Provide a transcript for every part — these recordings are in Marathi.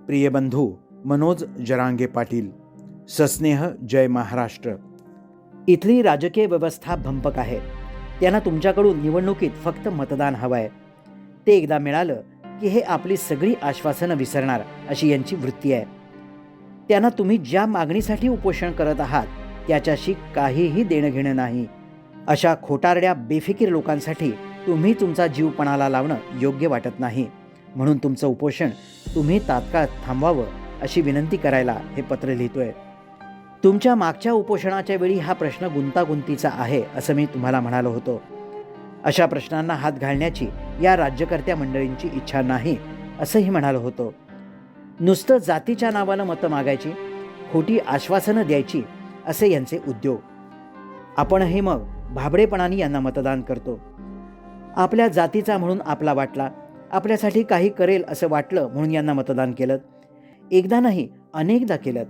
प्रिय बंधू मनोज जरांगे पाटील, सस्नेह जय महाराष्ट्र. इथली राजकीय व्यवस्था भंपक आहे. त्यांना तुमच्याकडून निवडणुकीत फक्त मतदान हवं आहे. ते एकदा मिळालं की हे आपली सगळी आश्वासनं विसरणार अशी यांची वृत्ती आहे. त्यांना तुम्ही ज्या मागणीसाठी उपोषण करत आहात त्याच्याशी काहीही देणं घेणं नाही. अशा खोटारड्या बेफिकीर लोकांसाठी तुम्ही तुमचा जीव पणाला लावणं योग्य वाटत नाही. म्हणून तुमचं उपोषण तुम्ही तात्काळ थांबवावं अशी विनंती करायला हे पत्र लिहितोय. तुमच्या मागच्या उपोषणाच्या वेळी हा प्रश्न गुंतागुंतीचा आहे असं मी तुम्हाला म्हणालो होतो. अशा प्रश्नांना हात घालण्याची या राज्यकर्त्या मंडळींची इच्छा नाही असंही म्हणालो होतो. नुसतं जातीच्या नावानं मतं मागायची, खोटी आश्वासनं द्यायची असे यांचे उद्योग. आपणही मग भाबडेपणाने यांना मतदान करतो. आपल्या जातीचा म्हणून आपला वाटला, आपल्यासाठी काही करेल असं वाटलं म्हणून यांना मतदान केलं. एकदा नाही अनेकदा केलं.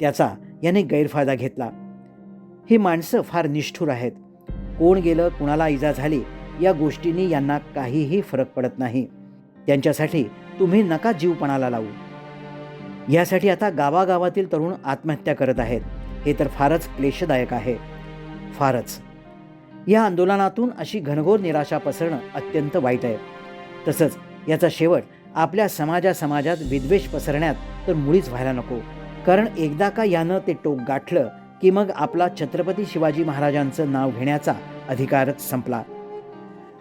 त्याचा याने गैरफायदा घेतला. ही माणसं फार निष्ठुर आहेत. कोण गेलं, कुणाला इजा झाली या गोष्टींनी यांना काहीही फरक पडत नाही. त्यांच्यासाठी तुम्ही नका जीवपणाला लावू. यासाठी आता गावागावातील तरुण आत्महत्या करत आहेत. हे तर फारच क्लेशदायक आहे, फारच. या आंदोलनातून अशी घनघोर निराशा पसरणं अत्यंत वाईट आहे. तसंच याचा शेवट आपल्या समाजात विद्वेष पसरण्यात तर मुळीच व्हायला नको. कारण एकदा का यानं ते टोक गाठलं की मग आपला छत्रपती शिवाजी महाराजांचं नाव घेण्याचा अधिकारच संपला.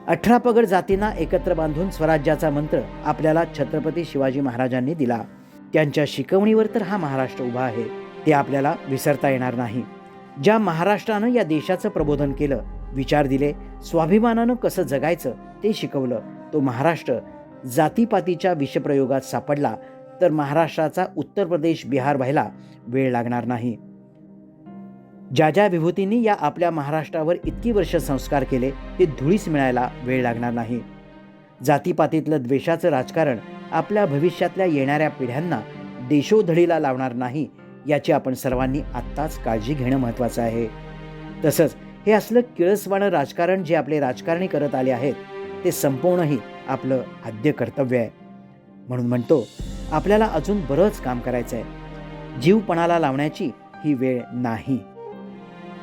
18 पगड जातींना एकत्र बांधून स्वराज्याचा मंत्र आपल्याला छत्रपती शिवाजी महाराजांनी दिला. त्यांच्या शिकवणीवर तर हा महाराष्ट्र उभा आहे. ते आपल्याला विसरता येणार नाही. ज्या महाराष्ट्रानं या देशाचं प्रबोधन केलं, विचार दिले, स्वाभिमानानं कसं जगायचं ते शिकवलं, तो महाराष्ट्र जातीपातीच्या विषप्रयोगात सापडला तर महाराष्ट्राचा उत्तर प्रदेश, बिहार व्हायला वेळ लागणार नाही. ज्या ज्या विभूतींनी या आपल्या महाराष्ट्रावर इतकी वर्ष संस्कार केले ते धुळीस मिळायला वेळ लागणार नाही. जातीपातीतलं द्वेषाचं राजकारण आपल्या भविष्यातल्या येणाऱ्या पिढ्यांना देशोधडीला लावणार नाही याची आपण सर्वांनी आत्ताच काळजी घेणं महत्त्वाचं आहे. तसंच हे असलं किळसवाणं राजकारण जे आपले राजकारणी करत आले आहेत ते संपवणंही आपलं आद्य कर्तव्य आहे. म्हणून म्हणतो, आपल्याला अजून बरंच काम करायचं आहे. जीवपणाला लावण्याची ही वेळ नाही.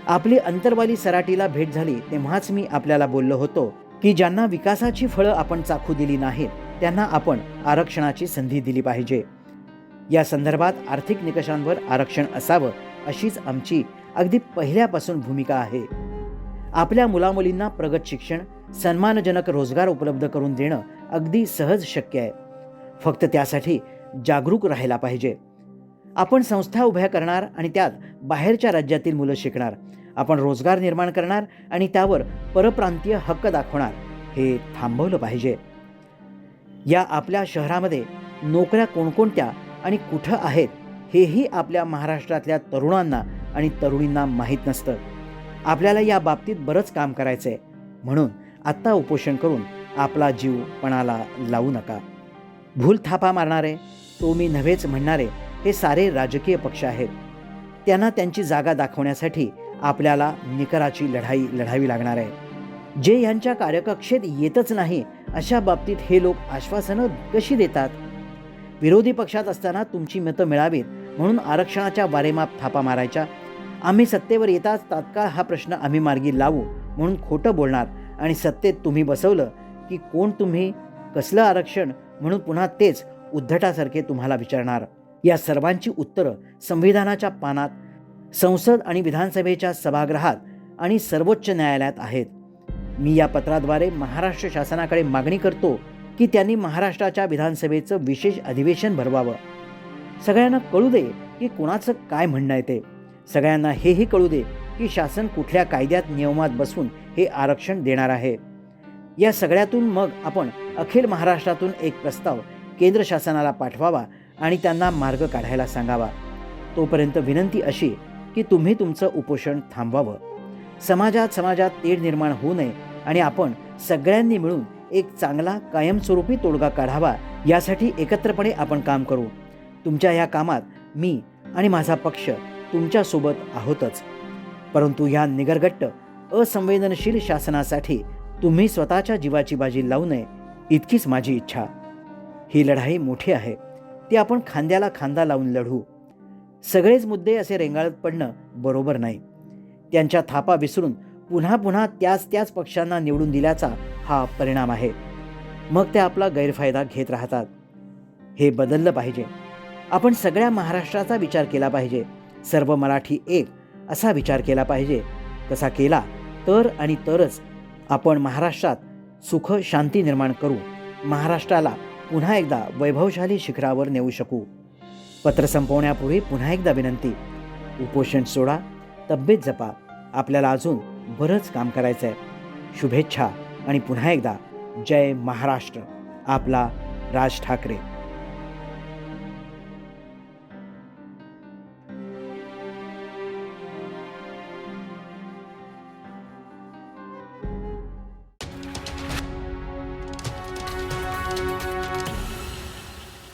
आपली अंतरवाली सराटीला भेट झाली तेव्हाच मी आपल्याला बोललो होतो की ज्यांना विकासाची फळं आपण चाखू दिली नाहीत त्यांना आपण आरक्षणाची संधी दिली पाहिजे. या संदर्भात आर्थिक निकषांवर आरक्षण असावं अशीच आमची अगदी पहिल्यापासून भूमिका आहे. आपल्या मुलामुलींना प्रगत शिक्षण, सन्मानजनक रोजगार उपलब्ध करून देणं अगदी सहज शक्य आहे. फक्त त्यासाठी जागरूक राहायला पाहिजे. आपण संस्था उभ्या करणार आणि त्यात बाहेरच्या राज्यातील मुलं शिकणार. आपण रोजगार निर्माण करणार आणि त्यावर परप्रांतीय हक्क दाखवणार. हे थांबवलं पाहिजे. या आपल्या शहरामध्ये नोकऱ्या कोणकोणत्या आणि कुठं आहेत हेही आपल्या महाराष्ट्रातल्या तरुणांना आणि तरुणींना माहीत नसतं. आपल्याला या बाबतीत बरंच काम करायचं आहे. म्हणून आत्ता उपोषण करून आपला जीव पणाला लावू नका. भूल थापा मारणारे, तो मी नव्हेच म्हणणारे हे सारे राजकीय पक्ष आहेत. त्यांना त्यांची जागा दाखवण्यासाठी आपल्याला निकराची लढाई लढावी लागणार आहे. जे यांच्या कार्यकक्षेत येतच नाही अशा बाबतीत हे लोक आश्वासनं कशी देतात? विरोधी पक्षात असताना तुमची मतं मिळावीत म्हणून आरक्षणाच्या वारेमाप थापा मारायच्या. आम्ही सत्तेवर येताच तात्काळ हा प्रश्न आम्ही मार्गी लावू म्हणून खोटं बोलणार आणि सत्तेत तुम्ही बसवलं की कोण तुम्ही, कसलं आरक्षण म्हणून पुन्हा तेच उद्धटासारखे तुम्हाला विचारणार. या सर्वांची उत्तरं संविधानाच्या पानात, संसद आणि विधानसभेच्या सभागृहात आणि सर्वोच्च न्यायालयात आहेत. मी या पत्राद्वारे महाराष्ट्र शासनाकडे मागणी करतो की त्यांनी महाराष्ट्राच्या विधानसभेचं विशेष अधिवेशन भरवावं. सगळ्यांना कळू दे की कोणाचं काय म्हणणं आहे ते. सगळ्यांना हेही कळू दे की शासन कुठल्या कायद्यात नियमात बसून हे आरक्षण देणार आहे. या सगळ्यातून मग आपण अखिल महाराष्ट्रातून एक प्रस्ताव केंद्र शासनाला पाठवावा आणि त्यांना मार्ग काढायला सांगावा. तोपर्यंत विनंती अशी की तुम्ही तुमचं उपोषण थांबवावं. समाजात तेढ निर्माण होऊ नये आणि आपण सगळ्यांनी मिळून एक चांगला कायमस्वरूपी तोडगा काढावा यासाठी एकत्रपणे आपण काम करू. तुमच्या या कामात मी आणि माझा पक्ष तुमच्यासोबत आहोतच. परंतु या निगरगट्ट असंवेदनशील शासनासाठी तुम्ही स्वतःच्या जीवाची बाजी लावू नये इतकीच माझी इच्छा. ही लढाई मोठी आहे. ती आपण खांद्याला खांदा लावून लढू. सगळेच मुद्दे असे रेंगाळत पडणं बरोबर नाही. त्यांच्या थापा विसरून पुन्हा पुन्हा त्याच पक्षांना निवडून दिल्याचा हा परिणाम आहे. मग ते आपला गैरफायदा घेत राहतात. हे बदललं पाहिजे. आपण सगळ्या महाराष्ट्राचा विचार केला पाहिजे. सर्व मराठी एक असा विचार केला पाहिजे. तसा केला तर आणि तरच आपण महाराष्ट्रात सुख शांती निर्माण करू. महाराष्ट्राला पुन्हा एकदा वैभवशाली शिखरावर नेऊ शकू. पत्र संपवण्यापूर्वी पुन्हा एकदा विनंती, उपोषण सोडा, तब्येत जपा. आपल्याला अजून बरंच काम करायचं आहे. शुभेच्छा आणि पुन्हा एकदा जय महाराष्ट्र. आपला राज ठाकरे.